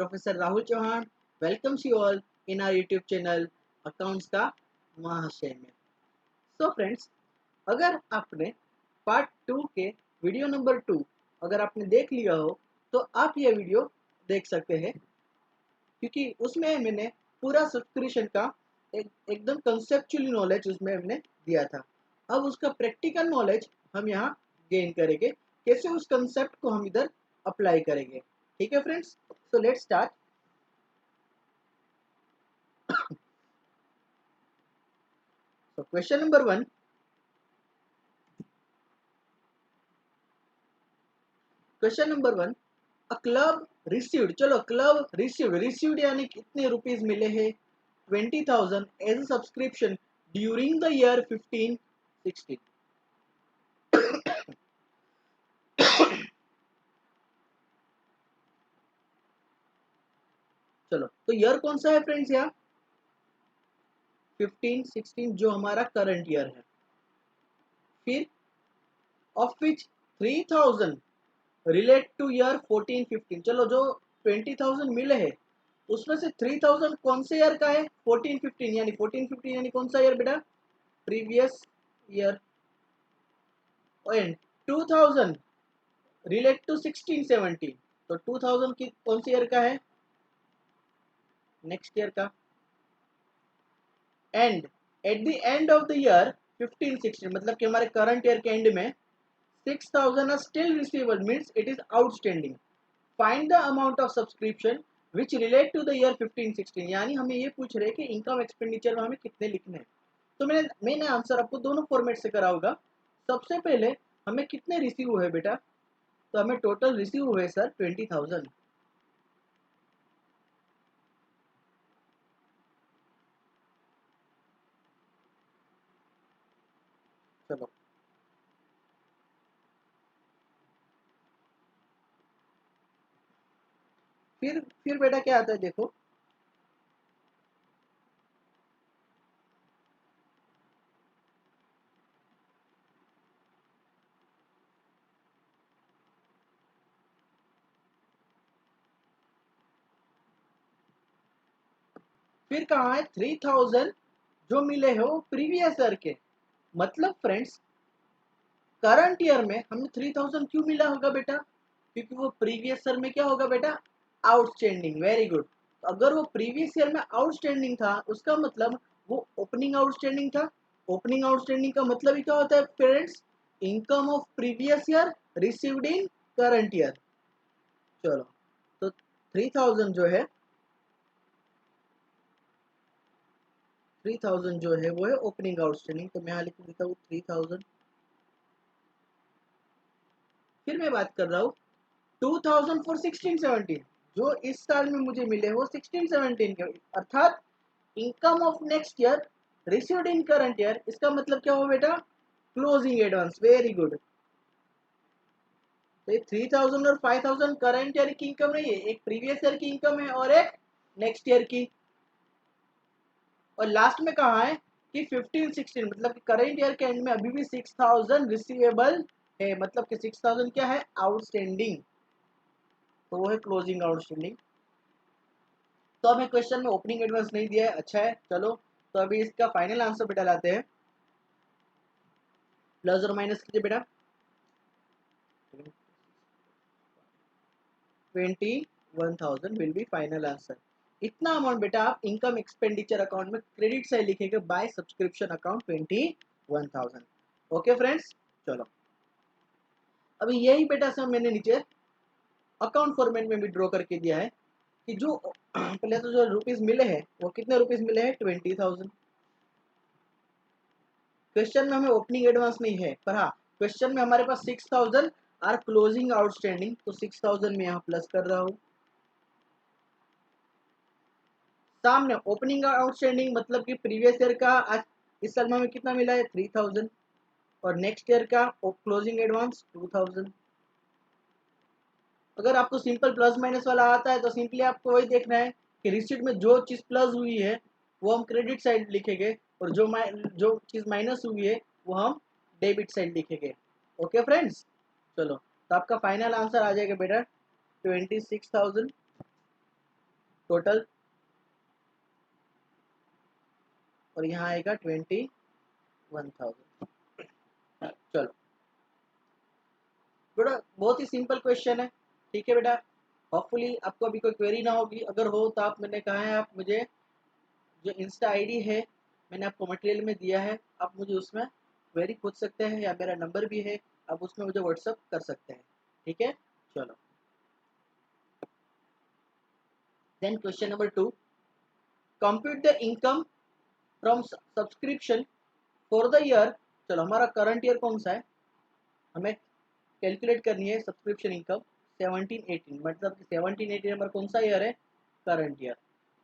Professor Rahul Chauhan welcomes you all in our YouTube channel accounts का महाशय में। So friends, अगर आपने पार्ट 2 के वीडियो नंबर 2 अगर आपने देख लिया हो तो आप ये वीडियो देख सकते हैं, क्योंकि उसमें मैंने पूरा सब्सक्रिप्शन का एकदम कंसेप्चुअल नॉलेज उसमें हमने दिया था। अब उसका प्रैक्टिकल नॉलेज हम यहाँ गेन करेंगे, कैसे उस कंसेप्ट को हम इधर अप्लाई करेंगे। ठीक है friends, so let's start. So question number 1. Question number 1, a club received, चलो क्लब रिसीव्ड यानी कितने रुपीस मिले हैं 20,000 as a subscription during the year 15-16। चलो तो ईयर कौन सा है फ्रेंड्स, यहाँ 15-16 जो हमारा करंट ईयर है। फिर of which 3,000 relate two year 14-15। चलो जो 20,000 मिले हैं उसमें से 3,000 कौन से ईयर का है 14-15, यानी 14-15 यानी कौन सा ईयर बेटा, previous year. And 2000 relate to 16-17, तो 2000 की कौन सी ईयर का है, नेक्स्ट ईयर का। And at the end of the year 15-16, मतलब कि हमारे करंट ईयर के एंड में 6,000 are still receivable, means it is outstanding. Find the amount of subscription which relate to the year 15-16, यानी हमें ये पूछ रहे हैं कि इनकम एक्सपेंडिचर में हमें कितने लिखने हैं। तो मैंने आंसर आपको दोनों फॉर्मेट से करा होगा। सबसे पहले हमें कितने रिसीव हुए बेटा, तो हमें टोटल रिसीव हुए सर 20,000। चलो फिर बेटा क्या आता है देखो, फिर कहाँ है 3,000 जो मिले हो प्रीवियस ईयर के। मतलब फ्रेंड्स करंट ईयर में हमें 3,000 क्यों मिला होगा बेटा, क्योंकि वो प्रीवियस ईयर में क्या होगा बेटा, आउटस्टैंडिंग। Very good. तो अगर वो प्रीवियस ईयर में आउटस्टैंडिंग था उसका मतलब वो ओपनिंग आउटस्टैंडिंग था। ओपनिंग आउटस्टैंडिंग का मतलब ही क्या होता है friends, income of previous year received in current year. चलो तो 3,000 जो है 3,000 जो है वो है ओपनिंग आउटस्टैंडिंग, तो मैं यहाँ लिख देता हूँ 3,000। फिर मैं बात कर रहा हूँ 2,000 फॉर 16-17, जो इस साल में मुझे मिले हो 16-17 के, अर्थात income of next year received in current year. इसका मतलब क्या हो बेटा, क्लोजिंग एडवांस। Very good. तो ये 3,000 और 5,000 करंट ईयर की इनकम नहीं है, एक प्रीवियस ईयर की इनकम है और एक नेक्स्ट ईयर की। और लास्ट में कहा है कि 15-16, मतलब कि करंट ईयर के एंड में अभी भी 6,000 रिसीवेबल है, मतलब कि 6,000 क्या है, आउटस्टैंडिंग, तो वो है क्लोजिंग आउटस्टैंडिंग। तो हमें क्वेश्चन में ओपनिंग एडवांस नहीं दिया है, अच्छा है। चलो तो अभी इसका फाइनल आंसर बेटा लाते हैं, प्लस और माइनस कीजिए बेटा। 21,000 विल बी फाइनल आंसर। इतना अमाउंट बेटा आप इनकम एक्सपेंडिचर अकाउंट में क्रेडिट साइड लिखेंगे by subscription account 21,000। Okay friends, चलो अभी यही बेटा सब मैंने नीचे अकाउंट फॉर्मेट में भी ड्रॉ करके दिया है कि जो पहले तो जो रुपीस मिले हैं वो कितने रुपीस मिले हैं 20,000। क्वेश्चन में हमें ओपनिंग एडवांस नहीं है, पर हाँ क्वेश्चन में हमारे पास 6,000 आर क्लोजिंग आउटस्टैंडिंग, तो 6,000 में यहाँ प्लस कर रहा हूँ। सामने ओपनिंग आउटस्टैंडिंग मतलब कि प्रीवियस ईयर का आज इस साल में हमें कितना मिला है 3,000, और नेक्स्ट ईयर का क्लोजिंग एडवांस 2,000। अगर आपको सिंपल प्लस माइनस वाला आता है तो सिंपली आपको वही देखना है कि रिसीट में जो चीज़ प्लस हुई है वो हम क्रेडिट साइड लिखेंगे, और जो चीज़ माइनस हुई है वो हम डेबिट साइड लिखेंगे। ओके फ्रेंड्स, चलो तो आपका फाइनल आंसर आ जाएगा बेटा 26,000। टोटल, और यहाँ आएगा 21,000। चलो बेटा, बहुत ही सिंपल क्वेश्चन है, ठीक है बेटा। होपफुली आपको अभी कोई क्वेरी ना होगी, अगर हो तो आप, मैंने कहा है, आप मुझे जो इंस्टा आईडी है मैंने आपको मटेरियल में दिया है, आप मुझे उसमें क्वेरी पूछ सकते हैं, या मेरा नंबर भी है, आप उसमें मुझे व्हाट्सअप कर सकते हैं, ठीक है। चलो, then question number 2, compute the income from subscription for the year. चलो, हमारा करंट ईयर कौन सा है, हमें कैलकुलेट करनी है सब्सक्रिप्शन इनकम 17-18, मतलब 17-18 हमारा कौन सा ईयर है, current year,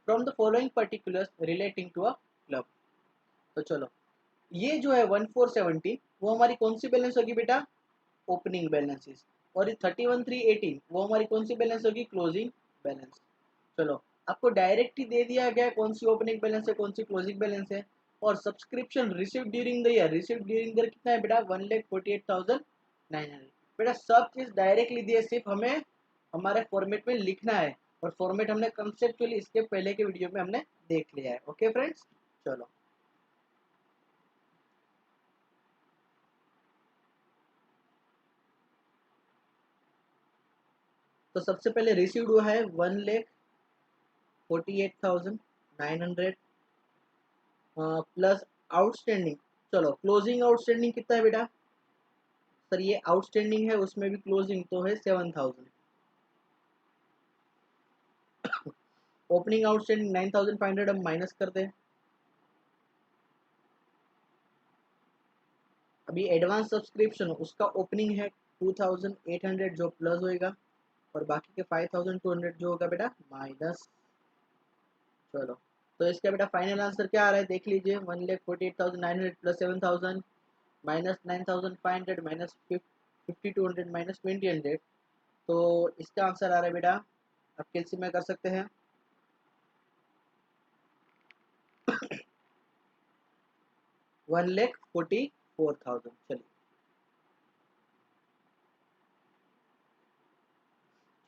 from the following particulars relating to a club. तो चलो, ये जो है 1417 वो हमारी कौन सी बैलेंस होगी बेटा, ओपनिंग बैलेंसेस, और ये 31,318 वो हमारी कौन सी बैलेंस होगी, क्लोजिंग बैलेंस। चलो, आपको डायरेक्ट ही दे दिया गया है कौन सी ओपनिंग बैलेंस है, कौन सी क्लोजिंग बैलेंस है। और subscription receive during the year, receive during the year कितना है बेटा, 1,48,900। बेटा सब चीज डायरेक्टली दिए, सिर्फ हमें हमारे फॉर्मेट में लिखना है, और फॉर्मेट हमने कंसेप्चुअली इसके पहले के वीडियो में हमने देख लिया है। ओके फ्रेंड्स, चलो, तो सबसे पहले रिसीव्ड हुआ है 1,48,900 प्लस आउटस्टैंडिंग। चलो, क्लोजिंग आउटस्टैंडिंग कितना है बेटा, सर ये आउटस्टैंडिंग है, उसमें भी क्लोजिंग तो है 7,000। ओपनिंग आउटस्टैंडिंग 9,500 हम माइनस कर दें। अभी एडवांस सब्सक्रिप्शन उसका ओपनिंग है 2,800 जो प्लस होएगा, और बाकी के 5,200 जो होगा बेटा माइनस। चलो, तो इसका बेटा फाइनल आंसर क्या आ रहा है, देख लीजिए, 1,48,900 प्लस 7,000 माइनस 9,500 माइनस 5,200 माइनस 2,000। तो इसका आंसर आ रहा है बेटा, आप कैलसी में कर सकते हैं, 1,44,000। चलिए,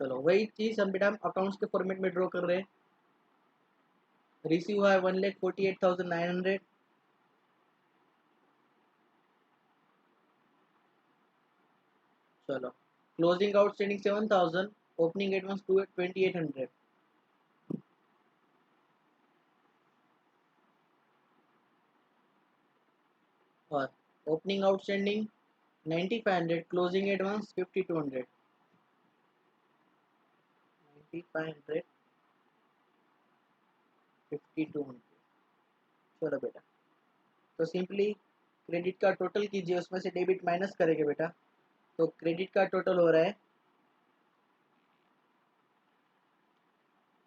चलो वही चीज हम बेटा अकाउंट्स के फॉर्मेट में ड्रॉ कर रहे हैं। रिसीव हुआ है 1,48,900, चलो, क्लोजिंग आउटस्टैंडिंग 7,000, ओपनिंग एडवांस 2,800, और ओपनिंग आउटस्टैंडिंग 9,500, क्लोजिंग एडवांस 5,200, 9,500 5,200। चलो बेटा, तो सिंपली क्रेडिट का टोटल कीजिए, उसमें से डेबिट माइनस करेंगे बेटा, तो क्रेडिट का टोटल हो रहा है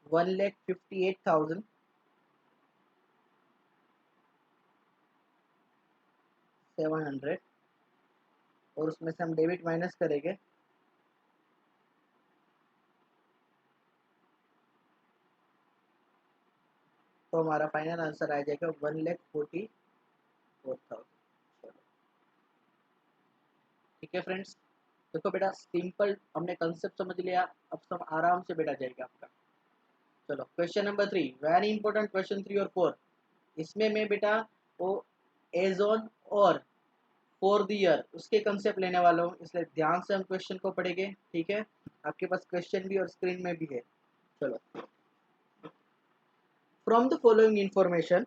1,58,700, और उसमें से हम डेबिट माइनस करेंगे, तो हमारा फाइनल आंसर आ जाएगा 1,44,000। ठीक है फ्रेंड्स, देखो बेटा, सिंपल हमने कंसेप्ट समझ लिया, अब सब आराम से बेटा जाएगा आपका। चलो, question number 3, very important question 3 और 4। इसमें मैं बेटा वो एज ऑन और फॉर द ईयर उसके कंसेप्ट लेने वाला हूँ, इसलिए ध्यान से हम क्वेश्चन को पढ़ेंगे, ठीक है। आपके पास क्वेश्चन भी और स्क्रीन में भी है। चलो, from the following information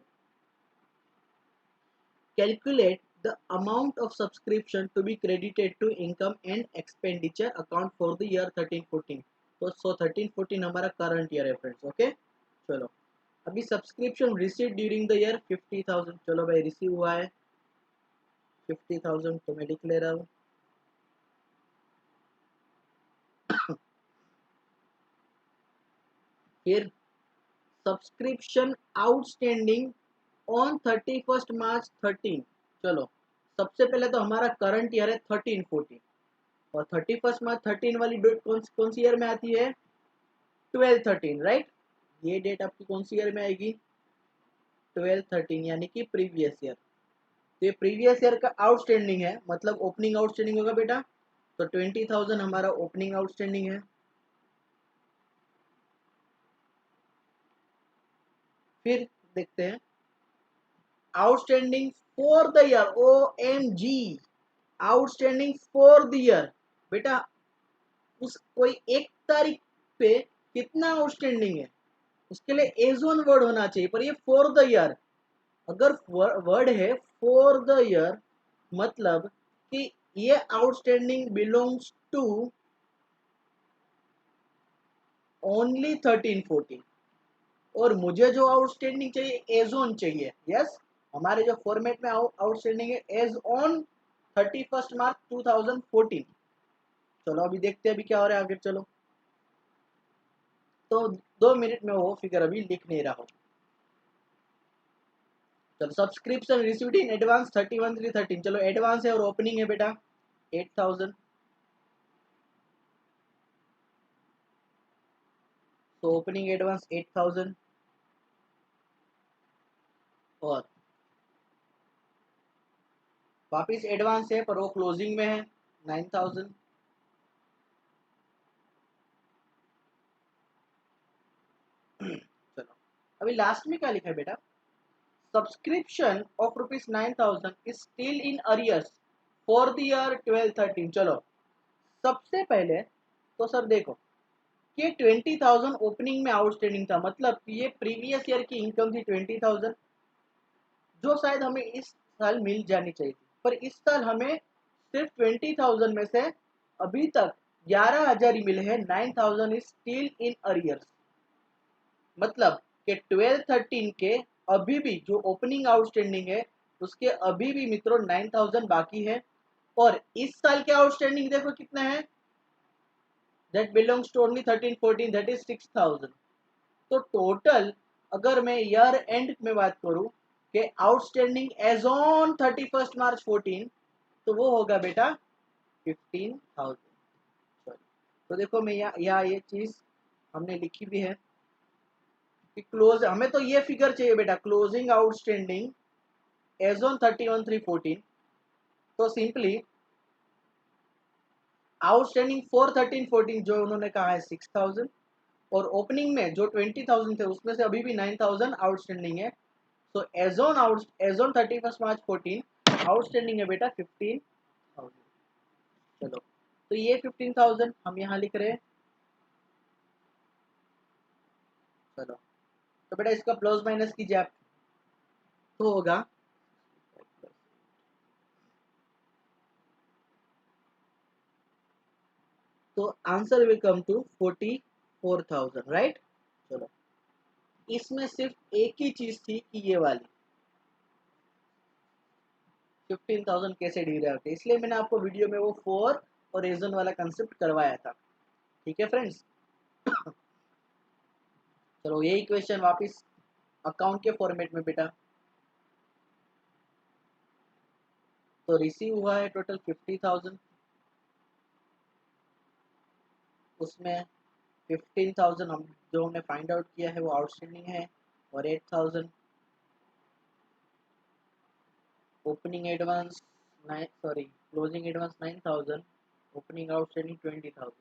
calculate the amount of subscription to be credited to income and expenditure account for the year 13-14। तो सो 13-14 हमारा करंट ईयर है फ्रेंड्स। ओके, चलो, अभी subscription receive during the year 50,000। चलो भाई, रिसीव हुआ है 50,000, तो मैं लिख ले रहा हूँ। फिर सब्सक्रिप्शन आउटस्टैंडिंग ऑन 31 मार्च 13। चलो, सबसे पहले तो हमारा करंट ईयर है 13-14, और 31 मार्च 13 वाली डेट कौन सी ईयर में आती है, 12-13, राइट। ये डेट आपकी कौन सी ईयर में आएगी, 12-13, यानी कि प्रीवियस ईयर। तो ये प्रीवियस ईयर का आउटस्टैंडिंग है, मतलब ओपनिंग आउटस्टैंडिंग होगा बेटा, तो 20,000 हमारा ओपनिंग आउटस्टैंडिंग है। फिर देखते हैं outstanding for the year, OMG, outstanding for the year. बेटा उस कोई एक तारीख पे कितना आउटस्टैंडिंग है, उसके लिए एज वन वर्ड होना चाहिए, पर ये फॉर द ईयर। अगर वर्ड है फॉर द ईयर, मतलब कि ये आउटस्टैंडिंग बिलोंग्स टू ओनली 13-14, और मुझे जो आउटस्टैंडिंग चाहिए एज ऑन चाहिए। यस, हमारे जो फॉर्मेट में आउटस्टैंडिंग है एज ऑन 31 मार्च 2014। चलो अभी देखते हैं अभी क्या हो रहा है आगे। चलो तो 2 मिनट में वो फिगर अभी लिख नहीं रहा हूँ। चलो सब्सक्रिप्शन रिसीव्ड इन एडवांस 31/3/13। चलो एडवांस है और ओपनिंग है बेटा 8000, तो ओपनिंग एडवांस 8000 और वापिस एडवांस है पर वो क्लोजिंग में है 9000। चलो अभी लास्ट में क्या लिखा है बेटा, subscription of ₹9,000 is still in arrears for the year 12-13। चलो सबसे पहले तो सर देखो ये 20,000 ओपनिंग में आउटस्टैंडिंग था, मतलब ये प्रीवियस ईयर की इनकम थी 20,000, जो शायद हमें इस साल मिल जानी चाहिए थी, पर इस साल हमें सिर्फ 20,000 में से अभी तक 11,000 ही मिले हैं। 9,000 इज स्टिल इन अरियर्स, मतलब कि 12-13 के अभी भी जो ओपनिंग आउटस्टैंडिंग है उसके अभी भी मित्रों 9,000 बाकी है। और इस साल के आउटस्टैंडिंग देखो कितना है, that belongs to only 13-14, that is 6,000। तो टोटल अगर मैं ईयर एंड में बात करूं कि आउटस्टैंडिंग एज ऑन 31 मार्च 14, तो वो होगा बेटा 15,000। तो देखो मैं यहाँ ये चीज हमने लिखी भी है कि क्लोज, हमें तो ये फिगर चाहिए बेटा, क्लोजिंग आउटस्टैंडिंग एज ऑन 31/3/14। तो सिंपली आउटस्टैंडिंग फॉर 13-14 जो उन्होंने कहा है 6,000, और ओपनिंग में जो 20,000 थे उसमें से अभी भी 9,000 आउटस्टैंडिंग है। तो एज ऑन 31 मार्च 14 आउटस्टैंडिंग है बेटा 15,000। चलो तो ये 15,000 हम यहाँ लिख रहे हैं। चलो तो बेटा इसका प्लस माइनस कीजिए आप, तो होगा तो answer will come to 44,000, right. चलो इसमें सिर्फ एक ही चीज थी कि ये वाली 15,000 कैसे डिराइव होते, इसलिए मैंने आपको वीडियो में वो फोर और रीजन वाला कंसेप्ट करवाया था। ठीक है फ्रेंड्स। चलो यही क्वेश्चन वापस अकाउंट के फॉर्मेट में बेटा, तो रिसीव हुआ है टोटल 50,000, उसमें 15,000 हम जो हमने फाइंड आउट किया है वो आउटस्टैंडिंग है, और 8,000 opening advance, sorry closing advance 9,000, opening outstanding 20,000।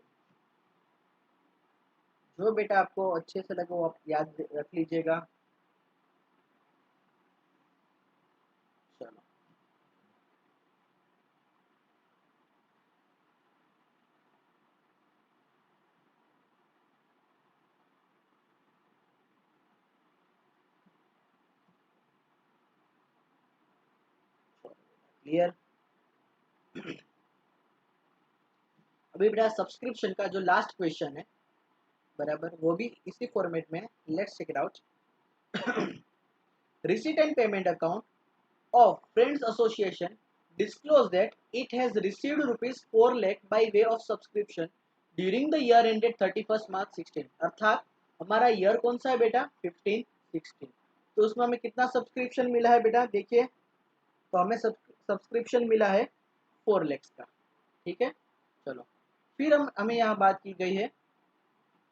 जो बेटा आपको अच्छे से लगे वो आप याद रख लीजिएगा। चलो क्लियर। अभी बेटा सब्सक्रिप्शन का जो लास्ट क्वेश्चन है बराबर, वो भी इसी फॉर्मेट में, let's check it out. Receipt and payment account of Friends Association disclose that it has received rupees 4 lakh by way of subscription during the year ended 31 March 16। अर्थात हमारा ईयर कौन सा है बेटा 15-16। तो उसमें हमें कितना सब्सक्रिप्शन मिला है बेटा, देखिए तो हमें सब्सक्रिप्शन मिला है 4 lakhs का। ठीक है। चलो फिर हमें यहाँ बात की गई है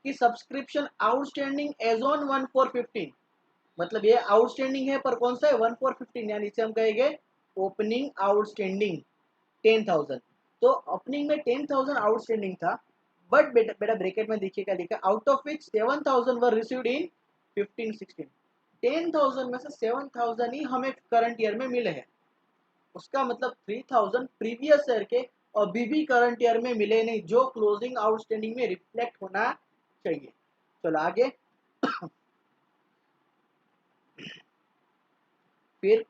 कि सब्सक्रिप्शन आउटस्टैंडिंग एज ऑन 1/4/15, मतलब ये आउटस्टैंडिंग है पर कौन सा है 1/4/15, यानी इसे हम कहेंगे ओपनिंग आउटस्टैंडिंग 10,000। तो ओपनिंग में 10,000 आउटस्टैंडिंग था, बट बेटा बेटा ब्रैकेट में देखिए क्या लिखा, out of which 7,000 were received in 15-16। 10,000 में से 7,000 ही हमें करंट ईयर में मिले हैं। उसका मतलब 3,000 प्रीवियस ईयर के अभी भी करंट ईयर में मिले नहीं, जो क्लोजिंग आउटस्टैंडिंग में रिफ्लेक्ट होना चाहिए। चलो आगे। फिर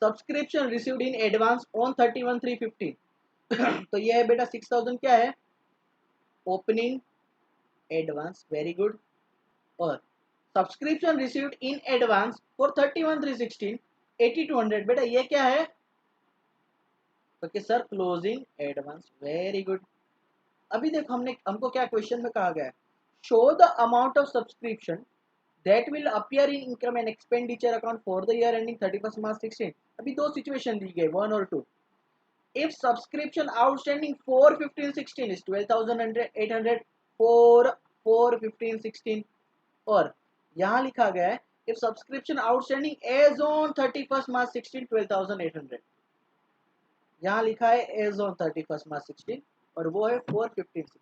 subscription received in advance on 31/3/15 तो ये है बेटा 6,000 क्या है, ओपनिंग एडवांस, वेरी गुड। और subscription received in advance for 31/3/16 8200 बेटा ये क्या है, okay sir closing advance, very good. अभी देखो हमको क्या क्वेश्चन में कहा गया है, show the amount of subscription that will appear in income and expenditure account for the year ending 31st March 16। अभी दो सिचुएशन दी गई, 1 और 2। if subscription outstanding for 15/16 is 12,800 for 15/16, और यहाँ लिखा गया है if subscription outstanding as on 31st March 16 12,800, यहाँ लिखा है as on 31st March 16 और वो है for 15/16।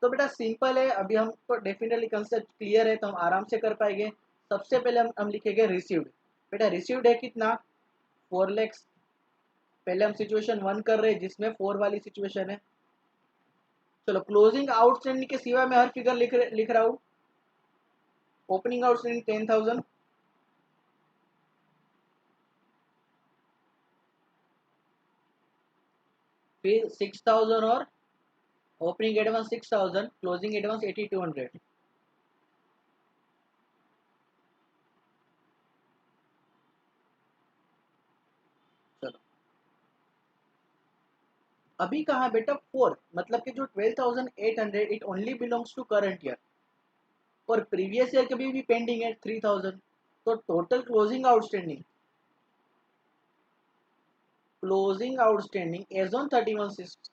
तो बेटा सिंपल है, अभी हमको डेफिनेटली कंसेप्ट क्लियर है तो हम आराम से कर पाएंगे। सबसे पहले हम लिखेंगे रिसीव्ड। बेटा रिसीव्ड है कितना, 4 lakhs। पहले हम सिचुएशन 1 कर रहे हैं जिसमें 4 वाली सिचुएशन है। चलो क्लोजिंग आउटस्टैंडिंग के सिवा मैं हर फिगर लिख रहा हूँ। ओपनिंग आउटस्टैंडिंग 10,000, फिर 6,000 और ओपनिंग एडवांस 6,000, क्लोजिंग एडवांस 8,200। चलो अभी कहा बेटा 4, मतलब कि जो 12,800 it only belongs to current year और प्रीवियस ईयर कभी भी पेंडिंग है 3,000। तो total closing outstanding as on 31st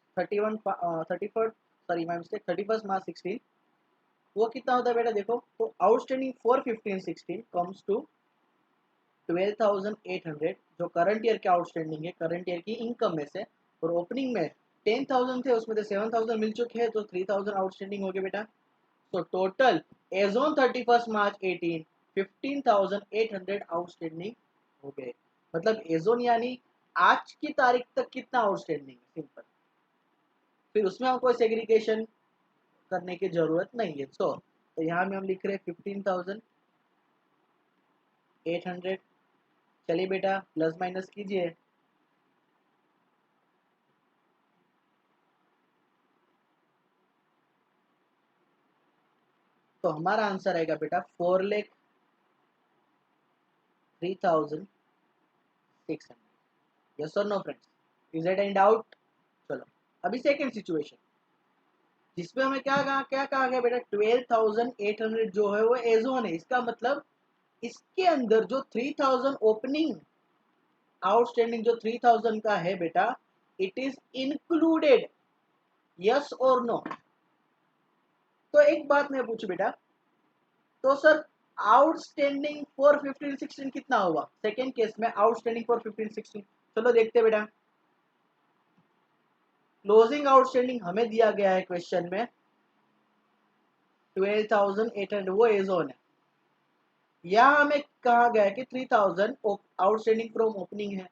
March 16 वो कितना होता है बेटा, देखो तो आउटस्टैंडिंग फॉर 15/16 कम्स टू 12,800 जो करंट ईयर के आउटस्टैंडिंग है, करंट ईयर की इनकम में से, और ओपनिंग में 10,000 थे उसमें से 7,000 मिल चुके हैं तो 3,000 आउटस्टैंडिंग हो गए बेटा। तो total as on 31st March 18 15,800 outstanding हो गए। मतलब एज ऑन यानी आज की तारीख तक कितना आउटस्टैंडिंग है, सिंपल। फिर उसमें हम कोई सेग्रीगेशन करने की जरूरत नहीं है। तो यहाँ में हम लिख रहे हैं 15,800। चलिए बेटा प्लस माइनस कीजिए। तो हमारा आंसर आएगा बेटा 4,03,600। यस और no friends, is it any doubt. चलो अभी सेकंड सिचुएशन जिसमें हमें क्या कहा गया बेटा, 12,800 जो है वो एजोन है। इसका मतलब इसके अंदर जो 3,000 ओपनिंग आउटस्टैंडिंग जो 3,000 का है बेटा, इट इज इंक्लूडेड, यस और नो। तो एक बात मैं पूछूं बेटा, तो सर आउटस्टैंडिंग फॉर 15/16 कितना होगा सेकेंड केस में, आउटस्टैंडिंग फॉर 15/16। चलो देखते हैं बेटा। क्लोजिंग आउटस्टैंडिंग हमें दिया गया है क्वेश्चन में 12,800, वो एजोन है। यहाँ हमें कहा गया है कि 3,000 आउटस्टैंडिंग फ्रॉम ओपनिंग है।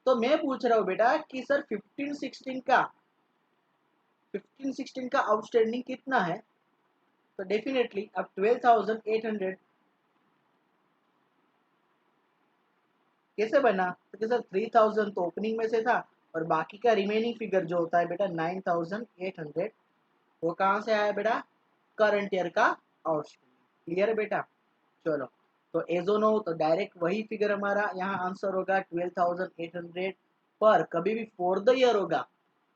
तो मैं पूछ रहा हूँ बेटा कि सर 15/16 का आउटस्टैंडिंग कितना है। तो डेफिनेटली अब 12,800 कैसे बना, तो सर 3,000 तो ओपनिंग में से था और बाकी का रिमेनिंग फिगर जो होता है बेटा 9,800, वो कहाँ से आया बेटा, करंट ईयर का आउटस्टैंडिंग। क्लियर है बेटा। चलो तो एजोन हो तो डायरेक्ट वही फिगर हमारा यहाँ आंसर होगा 12,800, पर कभी भी फॉर द ईयर होगा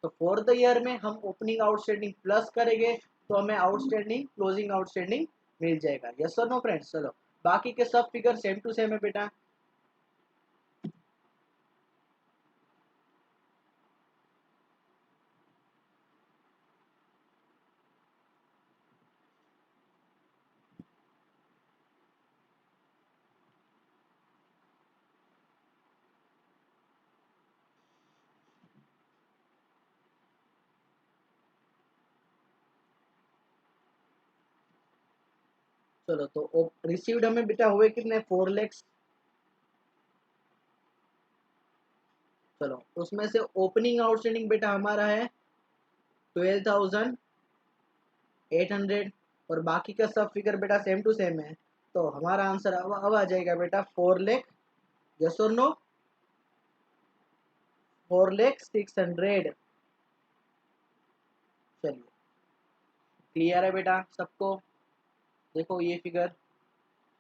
तो फॉर द ईयर में हम ओपनिंग आउटस्टैंडिंग प्लस करेंगे तो हमें आउटस्टैंडिंग क्लोजिंग आउटस्टैंडिंग मिल जाएगा। यस और नो फ्रेंड्स। चलो बाकी के सब फिगर सेम टू सेम है बेटा। चलो तो रिसीव्ड हमें बेटा हुए कितने 4 lakhs। चलो उसमें से ओपनिंग आउटस्टैंडिंग बेटा हमारा है 12,800 और बाकी का सब फिगर बेटा सेम टू सेम है। तो हमारा आंसर अब आ जाएगा बेटा 4 लाख। यस और नो? 4,600,000। चलिए क्लियर है बेटा सबको? देखो ये फिगर।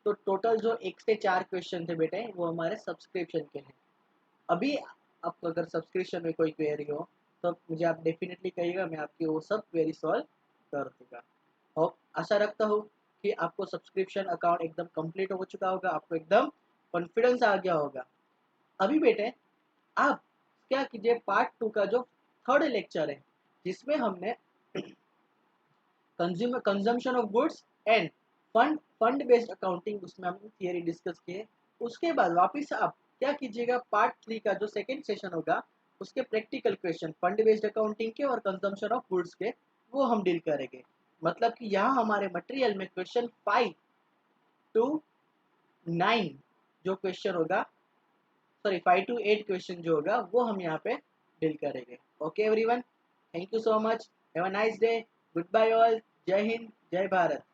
तो टोटल जो 1 से 4 क्वेश्चन थे बेटे वो हमारे सब्सक्रिप्शन के हैं। अभी आपको अगर सब्सक्रिप्शन में कोई क्वेरी हो तो मुझे आप डेफिनेटली कहिएगा, मैं आपकी वो सब क्वेरी सॉल्व कर दूंगा। और आशा रखता हूँ कि आपको सब्सक्रिप्शन अकाउंट एकदम कंप्लीट हो चुका होगा, आपको एकदम कॉन्फिडेंस आ गया होगा। अभी बेटे आप क्या कीजिए, पार्ट 2 का जो थर्ड लेक्चर है जिसमें हमने consumer consumption of goods end fund based accounting, उसमें हमने थियरी डिस्कस किए। उसके बाद वापस आप क्या कीजिएगा, पार्ट 3 का जो सेकंड सेशन होगा उसके practical question fund based accounting के और कंजम्पशन ऑफ गुड्स के वो हम डील करेंगे। मतलब कि यहाँ हमारे मटेरियल में क्वेश्चन 5 to 9 जो क्वेश्चन होगा, सॉरी 5 to 8 क्वेश्चन जो होगा वो हम यहाँ पे डील करेंगे। Okay everyone, thank you so much, have a nice day, goodbye all, जय हिंद जय भारत।